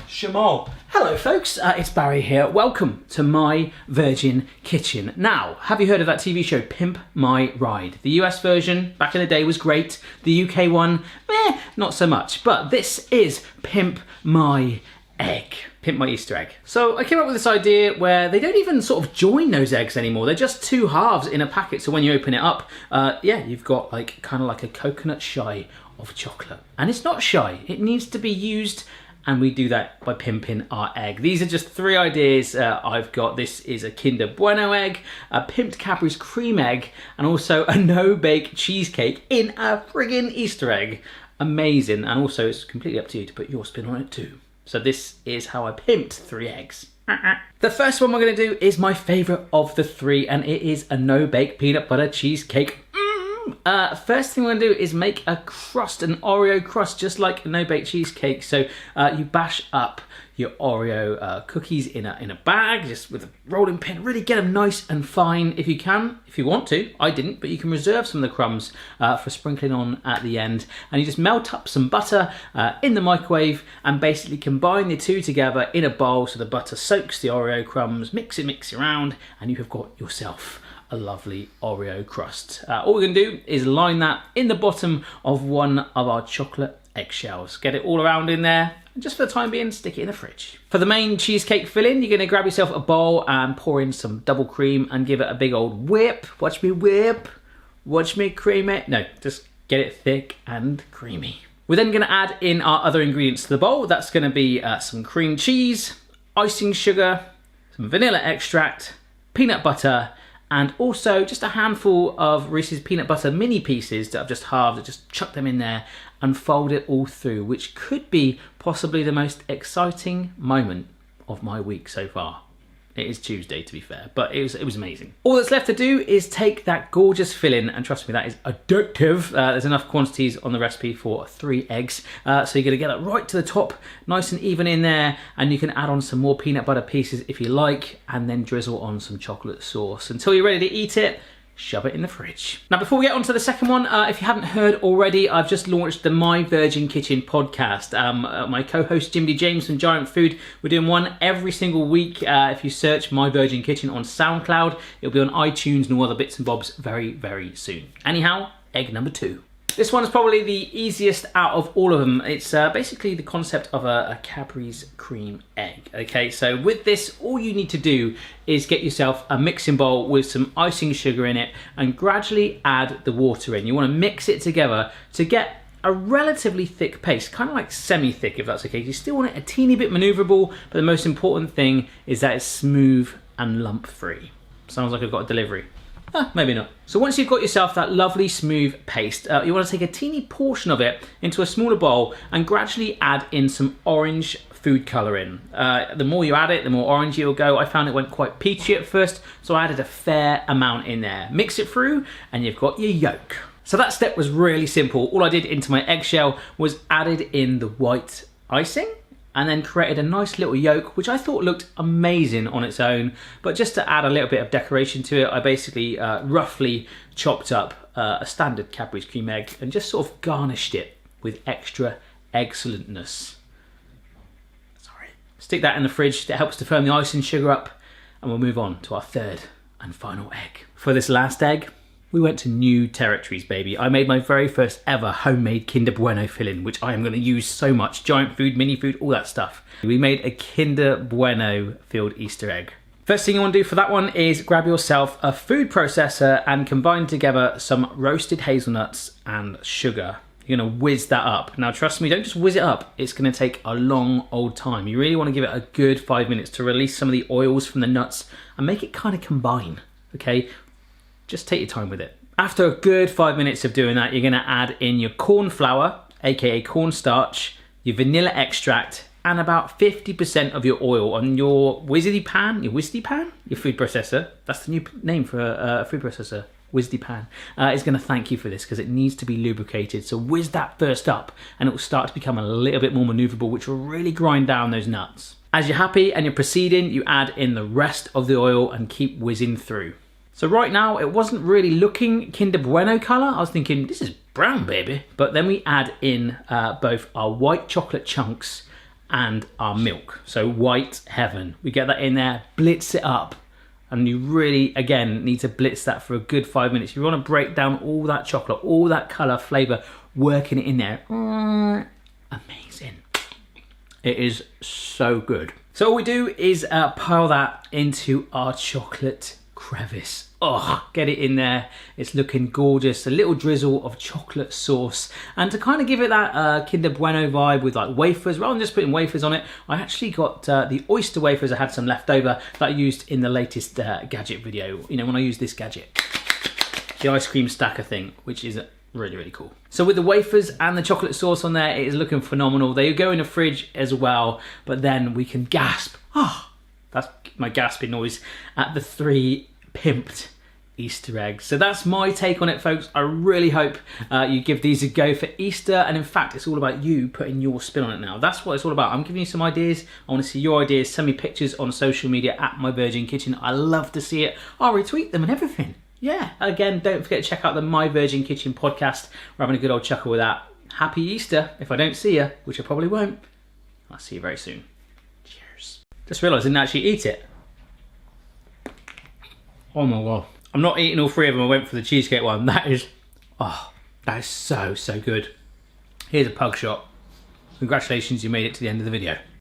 Shamal. Hello folks, it's Barry here. Welcome to my virgin kitchen. Now, have you heard of that TV show Pimp My Ride? The US version back in the day was great. The UK one, not so much. But this is Pimp My Egg. Pimp My Easter egg. So I came up with this idea where they don't even sort of join those eggs anymore. They're just two halves in a packet. So when you open it up, you've got kind of like a coconut shy of chocolate. And it's not shy. It needs to be used. And we do that by pimping our egg. These are just three ideas I've got. This is a Kinder Bueno egg, a pimped Cadbury's cream egg, and also a no-bake cheesecake in a friggin' Easter egg. Amazing. And also it's completely up to you to put your spin on it too. So this is how I pimped 3 eggs. The first one we're gonna do is my favorite of the 3, and it is a no-bake peanut butter cheesecake. First thing we're going to do is make a crust, an Oreo crust, just like a no-bake cheesecake. So you bash up your Oreo cookies in a bag, just with a rolling pin. Really get them nice and fine if you can, if you want to. I didn't, but you can reserve some of the crumbs for sprinkling on at the end. And you just melt up some butter in the microwave and basically combine the two together in a bowl so the butter soaks the Oreo crumbs. Mix it around, and you have got yourself a lovely Oreo crust. All we're going to do is line that in the bottom of one of our chocolate eggshells. Get it all around in there, and just for the time being, stick it in the fridge. For the main cheesecake filling, you're going to grab yourself a bowl and pour in some double cream and give it a big old whip. Watch me whip. Watch me cream it. No, just get it thick and creamy. We're then going to add in our other ingredients to the bowl. That's going to be some cream cheese, icing sugar, some vanilla extract, peanut butter, and also just a handful of Reese's peanut butter mini pieces that I've just halved. Just chuck them in there and fold it all through, which could be possibly the most exciting moment of my week so far. It is Tuesday, to be fair, but it was amazing. All that's left to do is take that gorgeous filling, and trust me, that is addictive. There's enough quantities on the recipe for 3 eggs. So you're gonna get it right to the top, nice and even in there, and you can add on some more peanut butter pieces if you like, and then drizzle on some chocolate sauce. Until you're ready to eat it, shove it in the fridge. Now, before we get on to the second one, if you haven't heard already, I've just launched the My Virgin Kitchen podcast. My co-host Jimmy James from Giant Food, we're doing one every single week. If you search My Virgin Kitchen on SoundCloud, it'll be on iTunes and all other bits and bobs very, very soon. Anyhow, egg number 2. This one is probably the easiest out of all of them. It's basically the concept of a Cadbury's cream egg. Okay, so with this, all you need to do is get yourself a mixing bowl with some icing sugar in it and gradually add the water in. You want to mix it together to get a relatively thick paste, kind of like semi-thick if that's okay. You still want it a teeny bit maneuverable, but the most important thing is that it's smooth and lump-free. Sounds like I've got a delivery. Maybe not. So once you've got yourself that lovely smooth paste, you want to take a teeny portion of it into a smaller bowl and gradually add in some orange food colouring. The more you add it, the more orange you'll go. I found it went quite peachy at first, so I added a fair amount in there. Mix it through and you've got your yolk. So that step was really simple. All I did into my eggshell was added in the white icing, and then created a nice little yolk, which I thought looked amazing on its own. But just to add a little bit of decoration to it, I basically roughly chopped up a standard Cadbury's cream egg and just sort of garnished it with extra excellentness. Sorry. Stick that in the fridge. That helps to firm the icing sugar up, and we'll move on to our third and final egg. For this last egg, we went to new territories, baby. I made my very first ever homemade Kinder Bueno filling, which I am going to use so much. Giant Food, mini food, all that stuff. We made a Kinder Bueno filled Easter egg. First thing you want to do for that one is grab yourself a food processor and combine together some roasted hazelnuts and sugar. You're going to whiz that up. Now, trust me, don't just whiz it up. It's going to take a long old time. You really want to give it a good 5 minutes to release some of the oils from the nuts and make it kind of combine, okay? Just take your time with it. After a good 5 minutes of doing that, you're gonna add in your corn flour, AKA cornstarch, your vanilla extract, and about 50% of your oil on your whizzity pan, your food processor. That's the new name for a food processor, whizzity pan. Is gonna thank you for this because it needs to be lubricated. So whiz that first up and it will start to become a little bit more maneuverable, which will really grind down those nuts. As you're happy and you're proceeding, you add in the rest of the oil and keep whizzing through. So right now, it wasn't really looking Kinder Bueno colour. I was thinking, this is brown, baby. But then we add in both our white chocolate chunks and our milk. So white heaven. We get that in there, blitz it up. And you really, again, need to blitz that for a good 5 minutes. You want to break down all that chocolate, all that colour, flavour, working it in there. Amazing. It is so good. So all we do is pile that into our chocolate crevice. Oh, get it in there. It's looking gorgeous. A little drizzle of chocolate sauce. And to kind of give it that Kinder Bueno vibe with like wafers, rather than just putting wafers on it, I actually got the oyster wafers. I had some left over that I used in the latest gadget video. You know, when I used this gadget, the ice cream stacker thing, which is really, really cool. So with the wafers and the chocolate sauce on there, it is looking phenomenal. They go in the fridge as well, but then we can gasp. Ah, that's my gasping noise at the 3 pimped Easter eggs. So that's my take on it, folks. I really hope you give these a go for Easter. And in fact, it's all about you putting your spin on it now. That's what it's all about. I'm giving you some ideas. I want to see your ideas. Send me pictures on social media at My Virgin Kitchen. I love to see it. I'll retweet them and everything. Yeah. Again, don't forget to check out the My Virgin Kitchen podcast. We're having a good old chuckle with that. Happy Easter. If I don't see you, which I probably won't, I'll see you very soon. Cheers. Just realised I didn't actually eat it. Oh my God. I'm not eating all 3 of them. I went for the cheesecake one. That is so, so good. Here's a pug shot. Congratulations, you made it to the end of the video.